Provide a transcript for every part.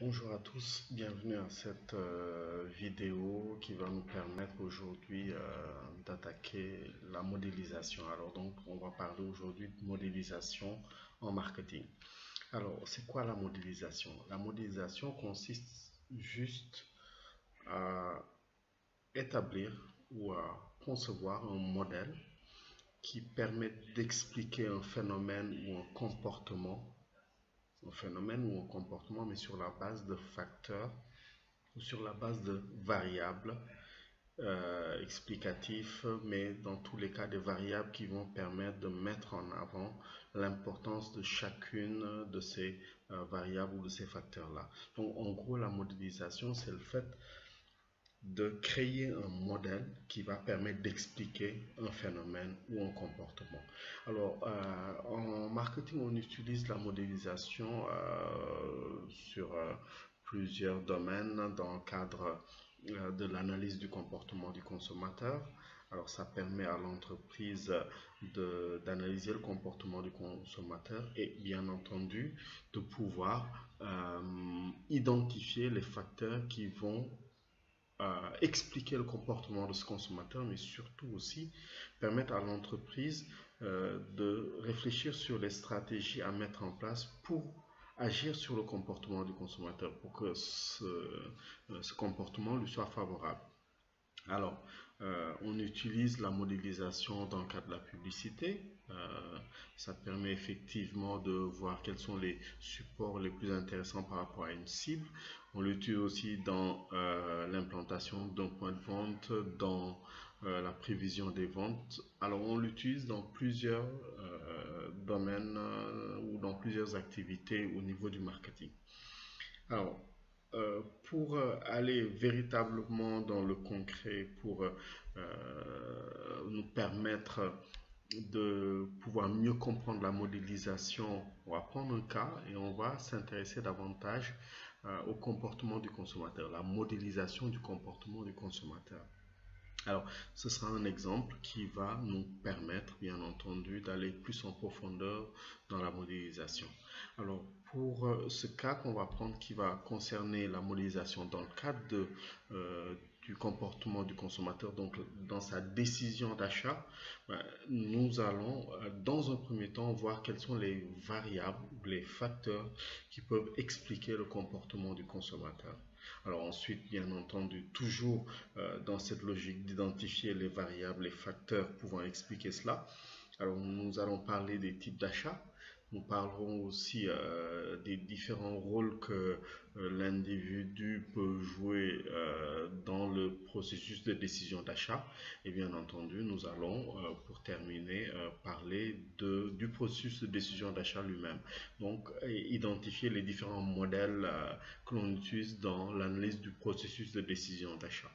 Bonjour à tous, bienvenue à cette vidéo qui va nous permettre aujourd'hui d'attaquer la modélisation. Alors donc on va parler aujourd'hui de modélisation en marketing. Alors c'est quoi la modélisation? La modélisation consiste juste à établir ou à concevoir un modèle qui permet d'expliquer un phénomène ou un comportement, mais sur la base de facteurs ou sur la base de variables explicatifs, mais dans tous les cas des variables qui vont permettre de mettre en avant l'importance de chacune de ces variables ou de ces facteurs-là. Donc en gros, la modélisation, c'est le fait de créer un modèle qui va permettre d'expliquer un phénomène ou un comportement. Alors, en marketing, on utilise la modélisation sur plusieurs domaines dans le cadre de l'analyse du comportement du consommateur. Alors, ça permet à l'entreprise d'analyser le comportement du consommateur et bien entendu de pouvoir identifier les facteurs qui vont expliquer le comportement de ce consommateur, mais surtout aussi permettre à l'entreprise de réfléchir sur les stratégies à mettre en place pour agir sur le comportement du consommateur, pour que ce comportement lui soit favorable. Alors, on utilise la modélisation dans le cadre de la publicité. Ça permet effectivement de voir quels sont les supports les plus intéressants par rapport à une cible. On l'utilise aussi dans l'implantation d'un point de vente, dans la prévision des ventes. Alors, on l'utilise dans plusieurs domaines ou dans plusieurs activités au niveau du marketing. Alors, pour aller véritablement dans le concret, pour nous permettre de pouvoir mieux comprendre la modélisation, on va prendre un cas et on va s'intéresser davantage au comportement du consommateur, la modélisation du comportement du consommateur. Alors, ce sera un exemple qui va nous permettre, bien entendu, d'aller plus en profondeur dans la modélisation. Alors, pour ce cas qu'on va prendre qui va concerner la modélisation dans le cadre du comportement du consommateur, donc dans sa décision d'achat, nous allons dans un premier temps voir quelles sont les variables ou les facteurs qui peuvent expliquer le comportement du consommateur. Alors ensuite, bien entendu, toujours dans cette logique d'identifier les variables, les facteurs pouvant expliquer cela. Alors nous allons parler des types d'achats. Nous parlerons aussi des différents rôles que l'individu peut jouer dans le processus de décision d'achat. Et bien entendu, nous allons, pour terminer, parler du processus de décision d'achat lui-même. Donc, identifier les différents modèles que l'on utilise dans l'analyse du processus de décision d'achat.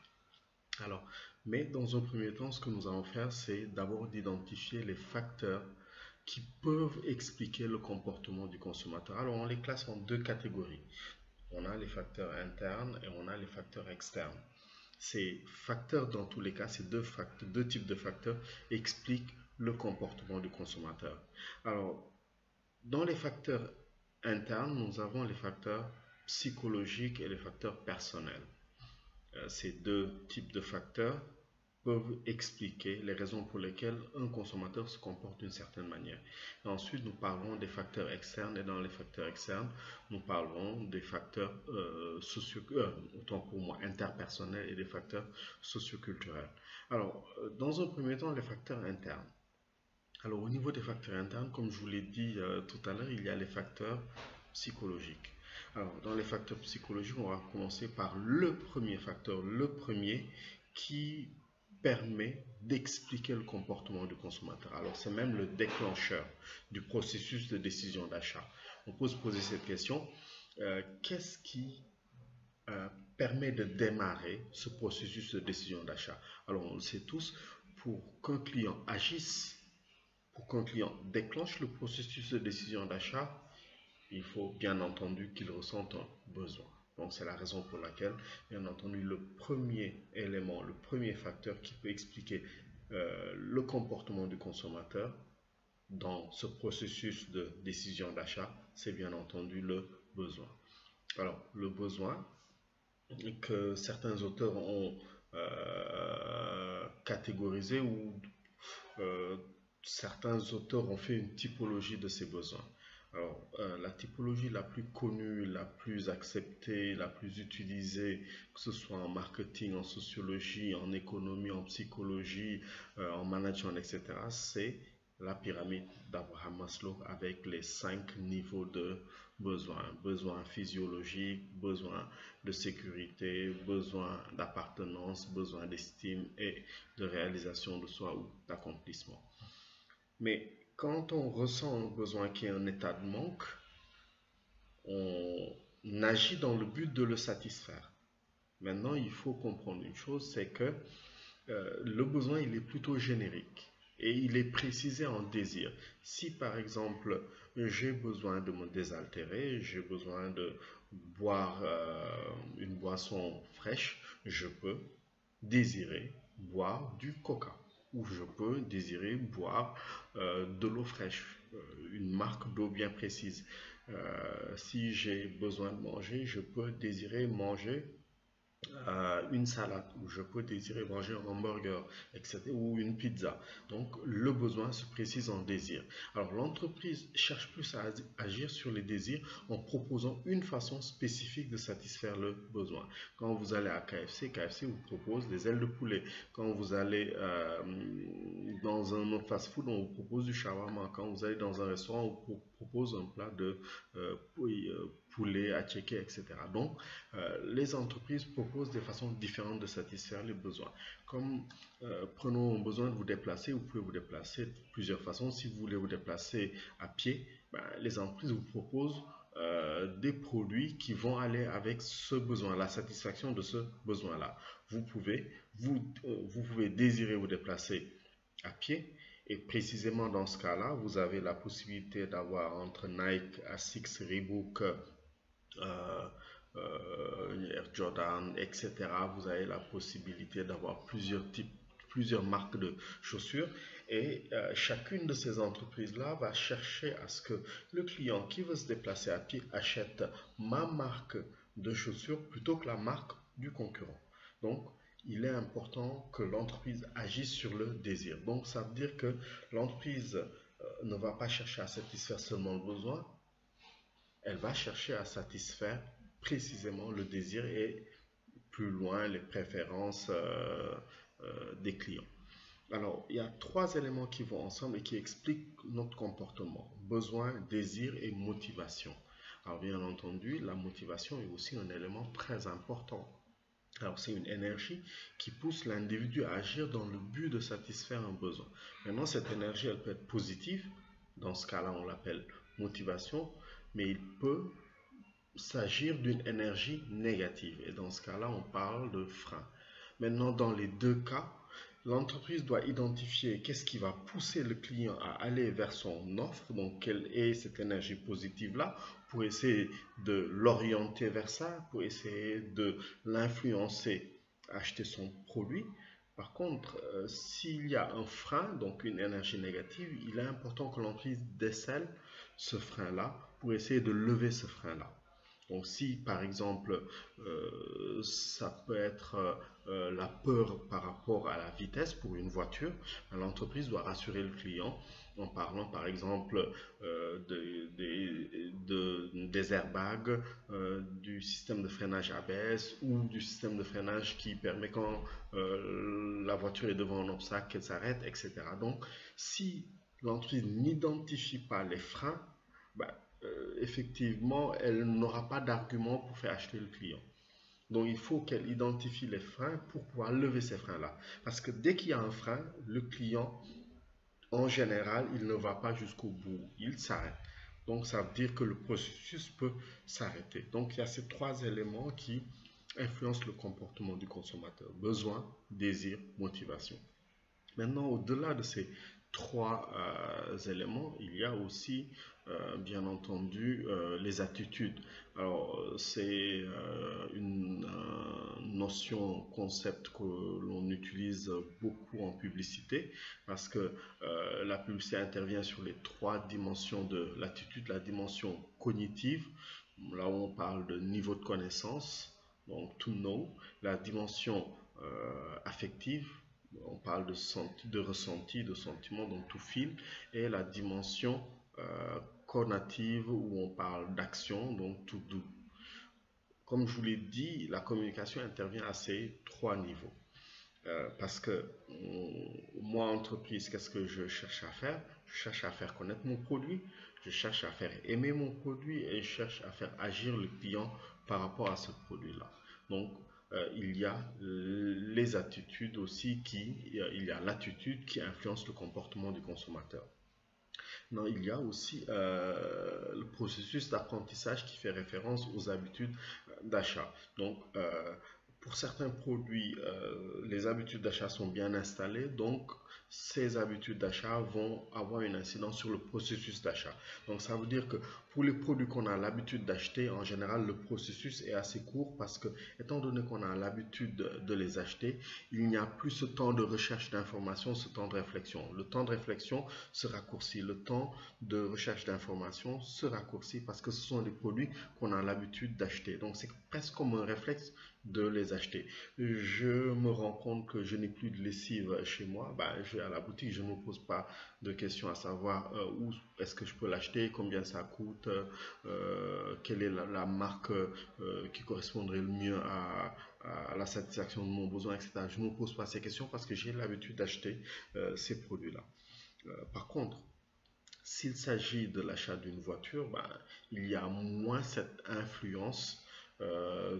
Alors, mais dans un premier temps, ce que nous allons faire, c'est d'abord d'identifier les facteurs qui peuvent expliquer le comportement du consommateur. Alors, on les classe en deux catégories. On a les facteurs internes et on a les facteurs externes. Ces facteurs, dans tous les cas, ces deux types de facteurs expliquent le comportement du consommateur. Alors, dans les facteurs internes, nous avons les facteurs psychologiques et les facteurs personnels. Ces deux types de facteurs peuvent expliquer les raisons pour lesquelles un consommateur se comporte d'une certaine manière. Et ensuite, nous parlons des facteurs externes et dans les facteurs externes, nous parlons des facteurs autant pour moi, interpersonnels et des facteurs socioculturels. Alors, dans un premier temps, les facteurs internes. Alors, au niveau des facteurs internes, comme je vous l'ai dit tout à l'heure, il y a les facteurs psychologiques. Alors, dans les facteurs psychologiques, on va commencer par le premier facteur, le premier qui permet d'expliquer le comportement du consommateur. Alors, c'est même le déclencheur du processus de décision d'achat. On peut se poser cette question, qu'est-ce qui euh, permet de démarrer ce processus de décision d'achat? Alors, on le sait tous, pour qu'un client agisse, pour qu'un client déclenche le processus de décision d'achat, il faut bien entendu qu'il ressente un besoin. Donc c'est la raison pour laquelle, bien entendu, le premier élément, le premier facteur qui peut expliquer le comportement du consommateur dans ce processus de décision d'achat, c'est bien entendu le besoin. Alors, le besoin que certains auteurs ont catégorisé ou euh, certains auteurs ont fait une typologie de ces besoins. Alors, la typologie la plus connue, la plus acceptée, la plus utilisée, que ce soit en marketing, en sociologie, en économie, en psychologie, en management, etc., c'est la pyramide d'Abraham Maslow avec les 5 niveaux de besoins. Besoin physiologique, besoin de sécurité, besoin d'appartenance, besoin d'estime et de réalisation de soi ou d'accomplissement. Mais quand on ressent un besoin qui est un état de manque, on agit dans le but de le satisfaire. Maintenant, il faut comprendre une chose, c'est que le besoin, il est plutôt générique et il est précisé en désir. Si par exemple, j'ai besoin de me désaltérer, j'ai besoin de boire une boisson fraîche, je peux désirer boire du coca ou je peux désirer boire de l'eau fraîche, une marque d'eau bien précise. Si j'ai besoin de manger, je peux désirer manger une salade ou je peux désirer manger un hamburger, etc. ou une pizza. Donc le besoin se précise en désir. Alors l'entreprise cherche plus à agir sur les désirs en proposant une façon spécifique de satisfaire le besoin. Quand vous allez à KFC, KFC vous propose des ailes de poulet. Quand vous allez dans un autre fast-food, on vous propose du shawarma. Quand vous allez dans un restaurant, on vous propose un plat de poulet à checker, etc. Donc les entreprises proposent des façons différentes de satisfaire les besoins. Comme prenons besoin de vous déplacer, vous pouvez vous déplacer de plusieurs façons. Si vous voulez vous déplacer à pied, ben, les entreprises vous proposent des produits qui vont aller avec ce besoin, la satisfaction de ce besoin-là. Vous pouvez désirer vous déplacer à pied. Et précisément dans ce cas-là, vous avez la possibilité d'avoir entre Nike, Asics, Reebok, Air Jordan, etc. Vous avez la possibilité d'avoir plusieurs marques de chaussures et chacune de ces entreprises-là va chercher à ce que le client qui veut se déplacer à pied achète ma marque de chaussures plutôt que la marque du concurrent. Donc, il est important que l'entreprise agisse sur le désir. Donc, ça veut dire que l'entreprise ne va pas chercher à satisfaire seulement le besoin, elle va chercher à satisfaire précisément le désir et plus loin les préférences des clients. Alors, il y a 3 éléments qui vont ensemble et qui expliquent notre comportement. Besoin, désir et motivation. Alors, bien entendu, la motivation est aussi un élément très important. Alors, c'est une énergie qui pousse l'individu à agir dans le but de satisfaire un besoin. Maintenant, cette énergie, elle peut être positive. Dans ce cas-là, on l'appelle motivation, mais il peut s'agir d'une énergie négative. Et dans ce cas-là, on parle de frein. Maintenant, dans les deux cas, l'entreprise doit identifier qu'est-ce qui va pousser le client à aller vers son offre, donc quelle est cette énergie positive-là, pour essayer de l'orienter vers ça, pour essayer de l'influencer à acheter son produit. Par contre, s'il y a un frein, donc une énergie négative, il est important que l'entreprise décèle ce frein-là pour essayer de lever ce frein-là. Donc si par exemple ça peut être la peur par rapport à la vitesse pour une voiture, l'entreprise doit rassurer le client en parlant par exemple des airbags, du système de freinage ABS ou du système de freinage qui permet quand la voiture est devant un obstacle qu'elle s'arrête, etc. Donc si l'entreprise n'identifie pas les freins, bah, effectivement, elle n'aura pas d'argument pour faire acheter le client. Donc, il faut qu'elle identifie les freins pour pouvoir lever ces freins-là. Parce que dès qu'il y a un frein, le client, en général, il ne va pas jusqu'au bout. Il s'arrête. Donc, ça veut dire que le processus peut s'arrêter. Donc, il y a ces 3 éléments qui influencent le comportement du consommateur. Besoin, désir, motivation. Maintenant, au-delà de ces 3 éléments, il y a aussi, bien entendu, les attitudes. Alors, c'est une notion, concept que l'on utilise beaucoup en publicité parce que la publicité intervient sur les 3 dimensions de l'attitude, la dimension cognitive, là où on parle de niveau de connaissance, donc to know, la dimension affective, on parle de ressenti, de sentiment, donc to feel, et la dimension conative où on parle d'action, donc to do. Comme je vous l'ai dit, la communication intervient à ces trois niveaux. Parce que moi, entreprise, qu'est-ce que je cherche à faire? Je cherche à faire connaître mon produit, je cherche à faire aimer mon produit et je cherche à faire agir le client par rapport à ce produit-là. Donc, il y a les attitudes aussi il y a l'attitude qui influence le comportement du consommateur. Non, il y a aussi le processus d'apprentissage qui fait référence aux habitudes d'achat. Donc, pour certains produits, les habitudes d'achat sont bien installées, donc ces habitudes d'achat vont avoir une incidence sur le processus d'achat. Donc, ça veut dire que pour les produits qu'on a l'habitude d'acheter, en général, le processus est assez court parce que, étant donné qu'on a l'habitude de les acheter, il n'y a plus ce temps de recherche d'informations, ce temps de réflexion. Le temps de réflexion se raccourcit, le temps de recherche d'informations se raccourcit parce que ce sont des produits qu'on a l'habitude d'acheter. Donc, c'est presque comme un réflexe de les acheter. Je me rends compte que je n'ai plus de lessive chez moi, je vais à la boutique, je ne me pose pas de questions à savoir où est-ce que je peux l'acheter, combien ça coûte, quelle est la marque qui correspondrait le mieux à la satisfaction de mon besoin, etc. Je ne me pose pas ces questions parce que j'ai l'habitude d'acheter ces produits-là. Par contre, s'il s'agit de l'achat d'une voiture, il y a moins cette influence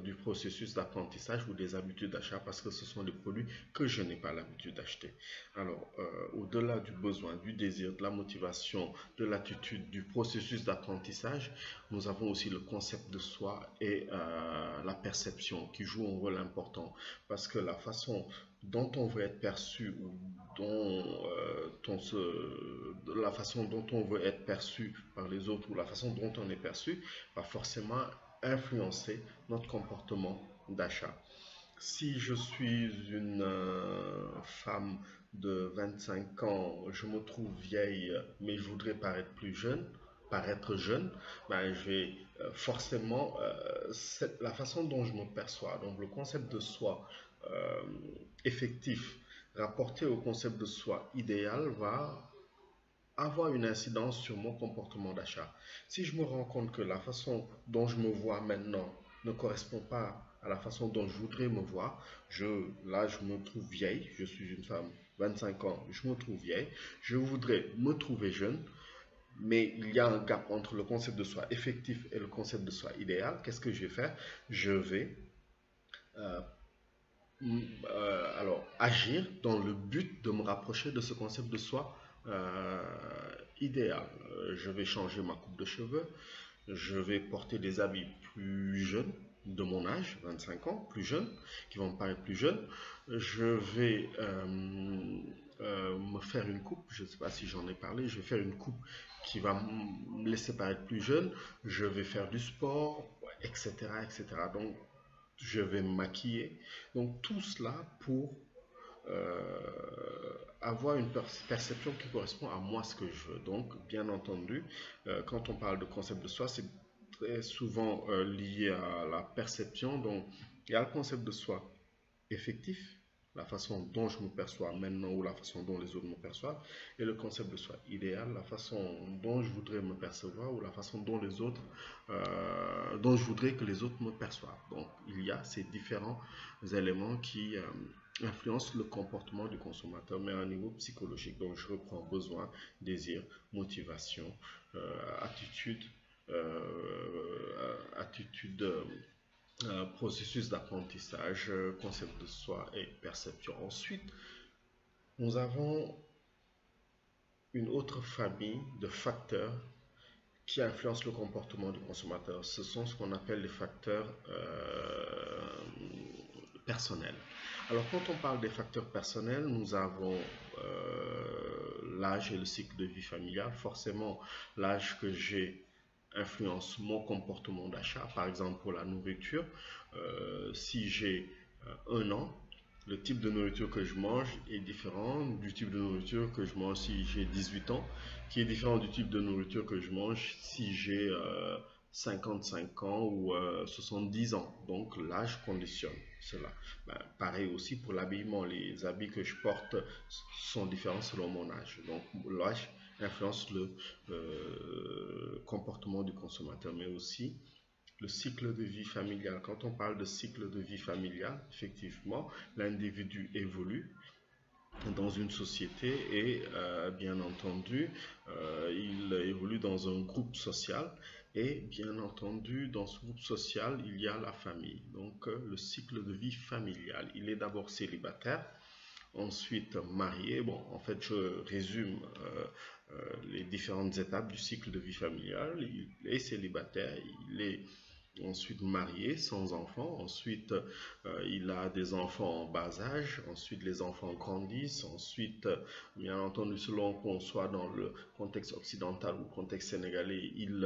du processus d'apprentissage ou des habitudes d'achat parce que ce sont des produits que je n'ai pas l'habitude d'acheter. Alors, au-delà du besoin, du désir, de la motivation, de l'attitude, du processus d'apprentissage, nous avons aussi le concept de soi et la perception qui jouent un rôle important parce que la façon dont on veut être perçu ou la façon dont on veut être perçu par les autres ou la façon dont on est perçu va forcément influencer notre comportement d'achat. Si je suis une femme de 25 ans, je me trouve vieille, mais je voudrais paraître jeune, je vais forcément, la façon dont je me perçois, donc le concept de soi euh, effectif rapporté au concept de soi idéal va avoir une incidence sur mon comportement d'achat. Si je me rends compte que la façon dont je me vois maintenant ne correspond pas à la façon dont je voudrais me voir, là je me trouve vieille, je suis une femme 25 ans, je me trouve vieille, je voudrais me trouver jeune, mais il y a un gap entre le concept de soi effectif et le concept de soi idéal. Qu'est-ce que je vais faire? Je vais euh, agir dans le but de me rapprocher de ce concept de soi euh, idéal. Je vais changer ma coupe de cheveux, je vais porter des habits plus jeunes de mon âge, 25 ans, plus jeunes, qui vont me paraître plus jeunes. Je vais me faire une coupe, je ne sais pas si j'en ai parlé, je vais faire une coupe qui va me laisser paraître plus jeune, je vais faire du sport, etc., etc. Donc, je vais me maquiller. Donc tout cela pour avoir une perception qui correspond à moi ce que je veux. Donc bien entendu, quand on parle de concept de soi, c'est très souvent lié à la perception. Donc il y a le concept de soi effectif, la façon dont je me perçois maintenant ou la façon dont les autres me perçoivent, et le concept de soi idéal, la façon dont je voudrais me percevoir ou la façon dont dont je voudrais que les autres me perçoivent. Donc il y a ces différents éléments qui influencent le comportement du consommateur, mais à un niveau psychologique. Donc je reprends besoin, désir, motivation, attitude, attitude processus d'apprentissage, concept de soi et perception. Ensuite, nous avons une autre famille de facteurs qui influencent le comportement du consommateur. Ce sont ce qu'on appelle les facteurs personnels. Alors, quand on parle des facteurs personnels, nous avons l'âge et le cycle de vie familial. Forcément, l'âge que j'ai influence mon comportement d'achat. Par exemple, pour la nourriture, si j'ai 1 an, le type de nourriture que je mange est différent du type de nourriture que je mange si j'ai 18 ans, qui est différent du type de nourriture que je mange si j'ai 55 ans ou 70 ans. Donc l'âge conditionne cela. Ben, pareil aussi pour l'habillement. Les habits que je porte sont différents selon mon âge. Donc l'âge influence le comportement du consommateur, mais aussi le cycle de vie familial. Quand on parle de cycle de vie familial, effectivement, l'individu évolue dans une société et bien entendu, il évolue dans un groupe social et bien entendu, dans ce groupe social, il y a la famille. Donc, le cycle de vie familial, il est d'abord célibataire, ensuite marié. Bon, en fait, je résume les différentes étapes du cycle de vie familial. Il est célibataire, il est ensuite marié, sans enfants, ensuite il a des enfants en bas âge, ensuite les enfants grandissent, ensuite, bien entendu, selon qu'on soit dans le contexte occidental ou le contexte sénégalais, il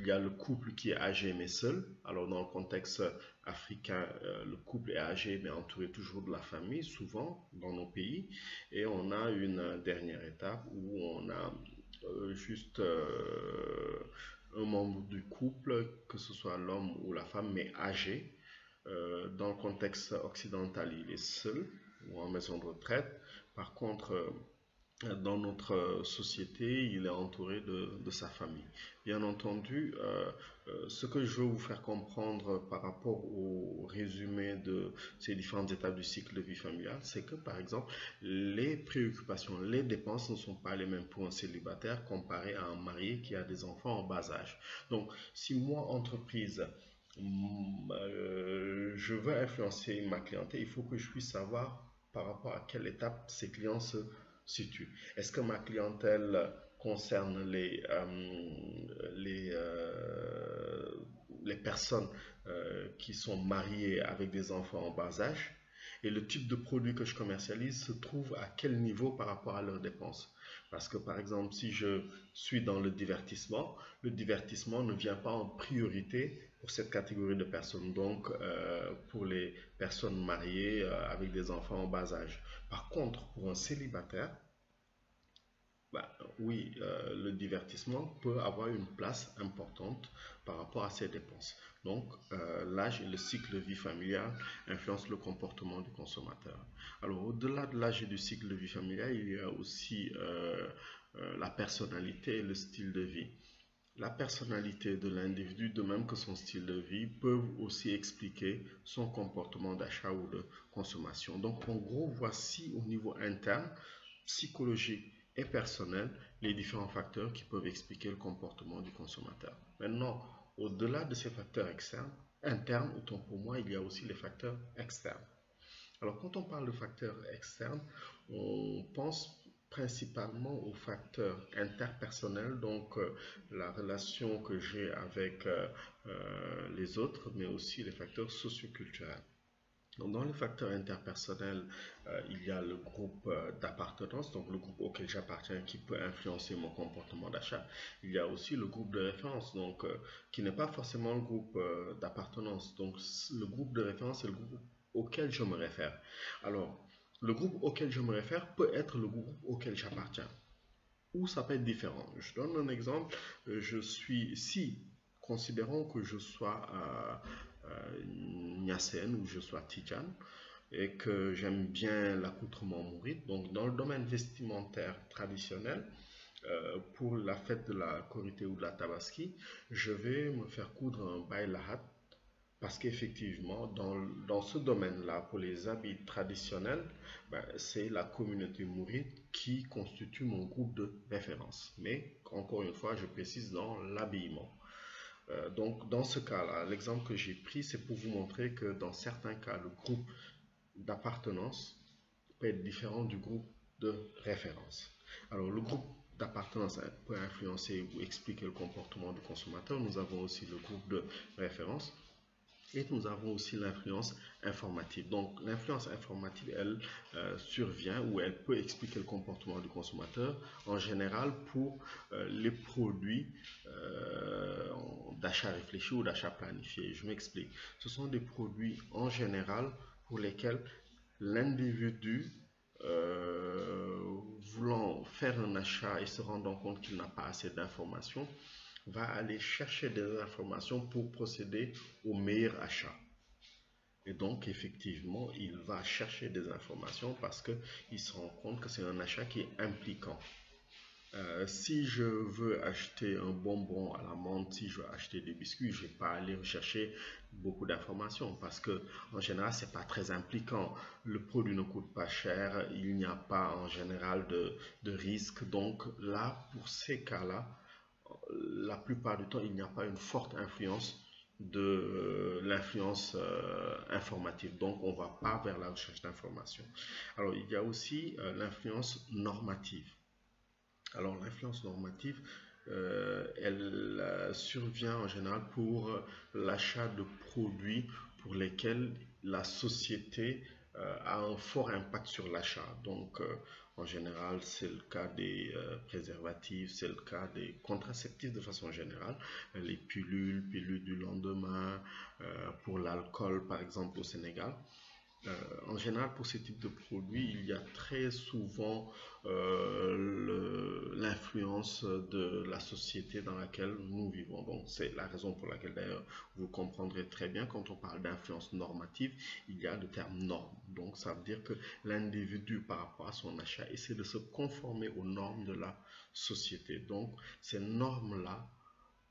y a le couple qui est âgé mais seul. Alors dans le contexte africain, le couple est âgé mais entouré toujours de la famille, souvent dans nos pays. Et on a une dernière étape où on a juste un membre du couple, que ce soit l'homme ou la femme, mais âgé. Dans le contexte occidental, il est seul ou en maison de retraite. Par contre, dans notre société, il est entouré de sa famille. Bien entendu, ce que je veux vous faire comprendre par rapport au résumé de ces différentes étapes du cycle de vie familiale, c'est que par exemple, les préoccupations, les dépenses ne sont pas les mêmes pour un célibataire comparé à un marié qui a des enfants en bas âge. Donc, si moi, entreprise, je veux influencer ma clientèle, il faut que je puisse savoir par rapport à quelle étape ces clients se situent. Est-ce que ma clientèle concerne les personnes qui sont mariées avec des enfants en bas âge? Et le type de produit que je commercialise se trouve à quel niveau par rapport à leurs dépenses? Parce que par exemple, si je suis dans le divertissement ne vient pas en priorité pour cette catégorie de personnes, donc pour les personnes mariées avec des enfants en bas âge. Par contre, pour un célibataire, bah, oui, le divertissement peut avoir une place importante par rapport à ses dépenses. Donc, l'âge et le cycle de vie familial influencent le comportement du consommateur. Alors, au-delà de l'âge et du cycle de vie familial, il y a aussi la personnalité et le style de vie. La personnalité de l'individu, de même que son style de vie, peuvent aussi expliquer son comportement d'achat ou de consommation. Donc, en gros, voici au niveau interne, psychologique et personnel, les différents facteurs qui peuvent expliquer le comportement du consommateur. Maintenant, au-delà de ces facteurs externes, internes, autant pour moi, il y a aussi les facteurs externes. Alors, quand on parle de facteurs externes, on pense principalement aux facteurs interpersonnels, donc la relation que j'ai avec les autres, mais aussi les facteurs socioculturels. Donc, dans les facteurs interpersonnels, il y a le groupe d'appartenance, donc le groupe auquel j'appartiens qui peut influencer mon comportement d'achat. Il y a aussi le groupe de référence, donc qui n'est pas forcément le groupe d'appartenance. Donc le groupe de référence, c'est le groupe auquel je me réfère. Alors, le groupe auquel je me réfère peut être le groupe auquel j'appartiens. Ou ça peut être différent. Je donne un exemple. Si, considérons que je sois Niassène ou je sois Tidjane et que j'aime bien l'accoutrement mouride, donc dans le domaine vestimentaire traditionnel, pour la fête de la Korité ou de la Tabaski, je vais me faire coudre un bailahat parce qu'effectivement, dans ce domaine-là, pour les habits traditionnels, ben, c'est la communauté mouride qui constitue mon groupe de référence. Mais, encore une fois, je précise dans l'habillement. Donc, dans ce cas-là, l'exemple que j'ai pris, c'est pour vous montrer que dans certains cas, le groupe d'appartenance peut être différent du groupe de référence. Alors, le groupe d'appartenance peut influencer ou expliquer le comportement du consommateur. Nous avons aussi le groupe de référence. Et nous avons aussi l'influence informative. Donc l'influence informative, elle survient ou elle peut expliquer le comportement du consommateur en général pour les produits d'achat réfléchi ou d'achat planifié. Je m'explique. Ce sont des produits en général pour lesquels l'individu voulant faire un achat et se rendant compte qu'il n'a pas assez d'informations va aller chercher des informations pour procéder au meilleur achat. Et donc, effectivement, il va chercher des informations parce qu'il se rend compte que c'est un achat qui est impliquant. Si je veux acheter un bonbon à la menthe, si je veux acheter des biscuits, je ne vais pas aller rechercher beaucoup d'informations parce que en général, c'est pas très impliquant. Le produit ne coûte pas cher, il n'y a pas en général de risque. Donc là, pour ces cas-là, la plupart du temps, il n'y a pas une forte influence de l'influence informative. Donc, on ne va pas vers la recherche d'informations. Alors, il y a aussi l'influence normative. Alors, l'influence normative, elle survient en général pour l'achat de produits pour lesquels la société a un fort impact sur l'achat. Donc, en général, c'est le cas des préservatifs, c'est le cas des contraceptifs de façon générale, les pilules du lendemain, pour l'alcool, par exemple, au Sénégal. En général, pour ce type de produit, il y a très souvent l'influence de la société dans laquelle nous vivons. Donc, c'est la raison pour laquelle, d'ailleurs, vous comprendrez très bien, quand on parle d'influence normative, il y a le terme norme. Donc, ça veut dire que l'individu, par rapport à son achat, essaie de se conformer aux normes de la société. Donc, ces normes-là,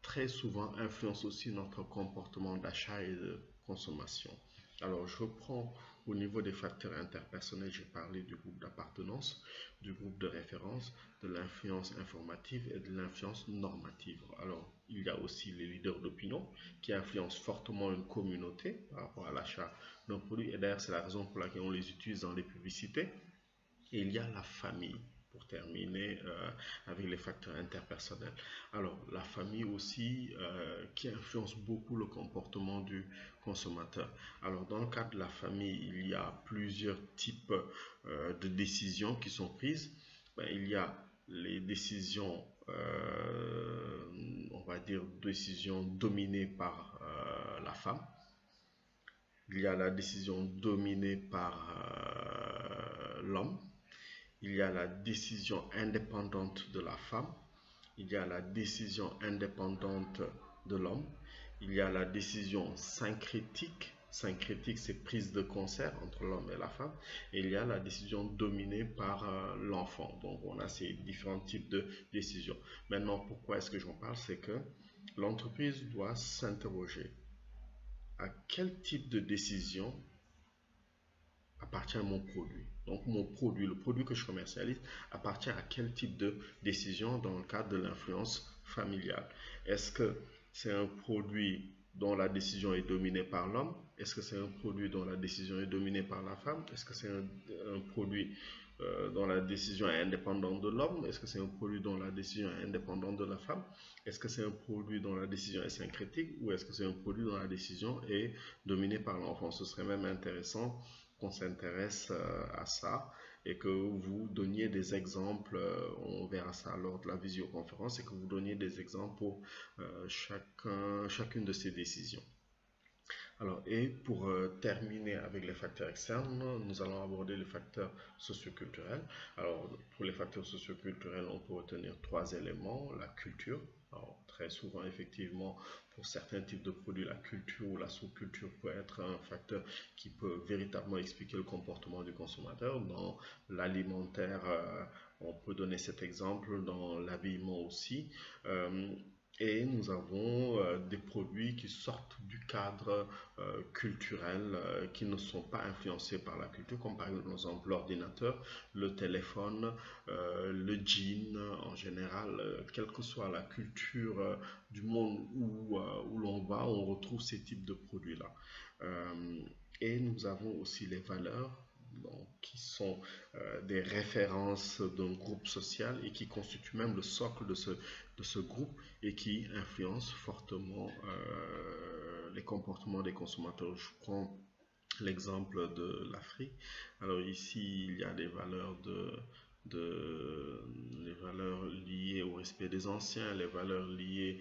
très souvent, influencent aussi notre comportement d'achat et de consommation. Alors, je reprends au niveau des facteurs interpersonnels, j'ai parlé du groupe d'appartenance, du groupe de référence, de l'influence informative et de l'influence normative. Alors, il y a aussi les leaders d'opinion qui influencent fortement une communauté par rapport à l'achat d'un produit. Et d'ailleurs, c'est la raison pour laquelle on les utilise dans les publicités. Et il y a la famille, pour terminer avec les facteurs interpersonnels. Alors, la famille aussi qui influence beaucoup le comportement du consommateur. Alors, dans le cadre de la famille, il y a plusieurs types de décisions qui sont prises. Ben, il y a les décisions, on va dire, décisions dominées par la femme. Il y a la décision dominée par l'homme. Il y a la décision indépendante de la femme, il y a la décision indépendante de l'homme, il y a la décision syncrétique. Syncrétique, c'est prise de concert entre l'homme et la femme. Et il y a la décision dominée par l'enfant. Donc, on a ces différents types de décisions. Maintenant, pourquoi est-ce que j'en parle? C'est que l'entreprise doit s'interroger à quel type de décision appartient à mon produit. Donc mon produit, le produit que je commercialise, appartient à quel type de décision dans le cadre de l'influence familiale. Est-ce que c'est un produit dont la décision est dominée par l'homme? Est-ce que c'est un produit dont la décision est dominée par la femme? Est-ce que c'est un produit dont la décision est indépendante de l'homme? Est-ce que c'est un produit dont la décision est indépendante de la femme? Est-ce que c'est un produit dont la décision est syncrétique? Ou est-ce que c'est un produit dont la décision est dominée par l'enfant? Ce serait même intéressant qu'on s'intéresse à ça et que vous donniez des exemples, on verra ça lors de la visioconférence, et que vous donniez des exemples pour chacune de ces décisions. Alors, et pour terminer avec les facteurs externes, nous allons aborder les facteurs socioculturels. Alors, pour les facteurs socioculturels, on peut retenir trois éléments: la culture. Alors, très souvent, effectivement, pour certains types de produits, la culture ou la sous-culture peut être un facteur qui peut véritablement expliquer le comportement du consommateur. Dans l'alimentaire, on peut donner cet exemple, dans l'habillement aussi. Et nous avons des produits qui sortent du cadre culturel, qui ne sont pas influencés par la culture, comme par exemple l'ordinateur, le téléphone, le jean en général. Quelle que soit la culture du monde où l'on va, on retrouve ces types de produits-là. Et nous avons aussi les valeurs, donc, qui sont des références d'un groupe social et qui constituent même le socle de ce groupe et qui influencent fortement les comportements des consommateurs. Je prends l'exemple de l'Afrique. Alors ici, il y a des valeurs les valeurs liées au respect des anciens, les valeurs liées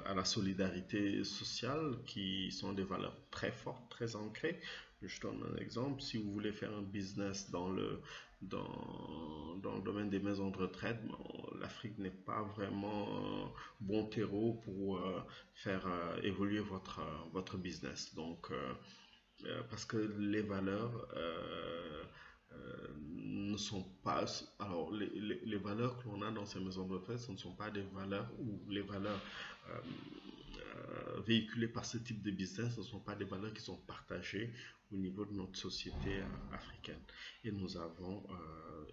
à la solidarité sociale, qui sont des valeurs très fortes, très ancrées. Je donne un exemple. Si vous voulez faire un business dans le domaine des maisons de retraite, bon, l'Afrique n'est pas vraiment un bon terreau pour faire évoluer votre business. Donc, parce que les valeurs ne sont pas... Alors, les valeurs que l'on a dans ces maisons de retraite, ce ne sont pas des valeurs ou les valeurs euh, véhiculées par ce type de business ne sont pas des valeurs qui sont partagées au niveau de notre société africaine. Et nous avons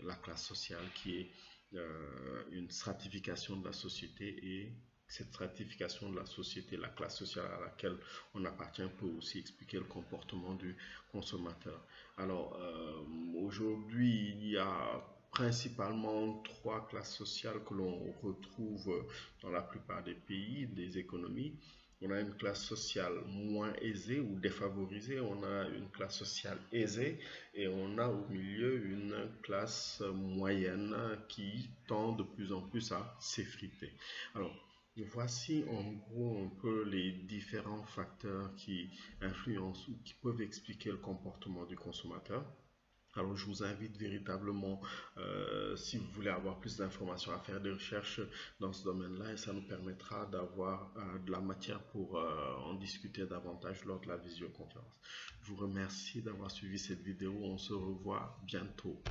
la classe sociale qui est une stratification de la société et cette stratification de la société, la classe sociale à laquelle on appartient peut aussi expliquer le comportement du consommateur. Alors aujourd'hui, il y a principalement trois classes sociales que l'on retrouve dans la plupart des pays, des économies. On a une classe sociale moins aisée ou défavorisée, on a une classe sociale aisée et on a au milieu une classe moyenne qui tend de plus en plus à s'effriter. Alors, voici en gros un peu les différents facteurs qui influencent ou qui peuvent expliquer le comportement du consommateur. Alors, je vous invite véritablement, si vous voulez avoir plus d'informations, à faire des recherches dans ce domaine-là et ça nous permettra d'avoir de la matière pour en discuter davantage lors de la visioconférence. Je vous remercie d'avoir suivi cette vidéo. On se revoit bientôt.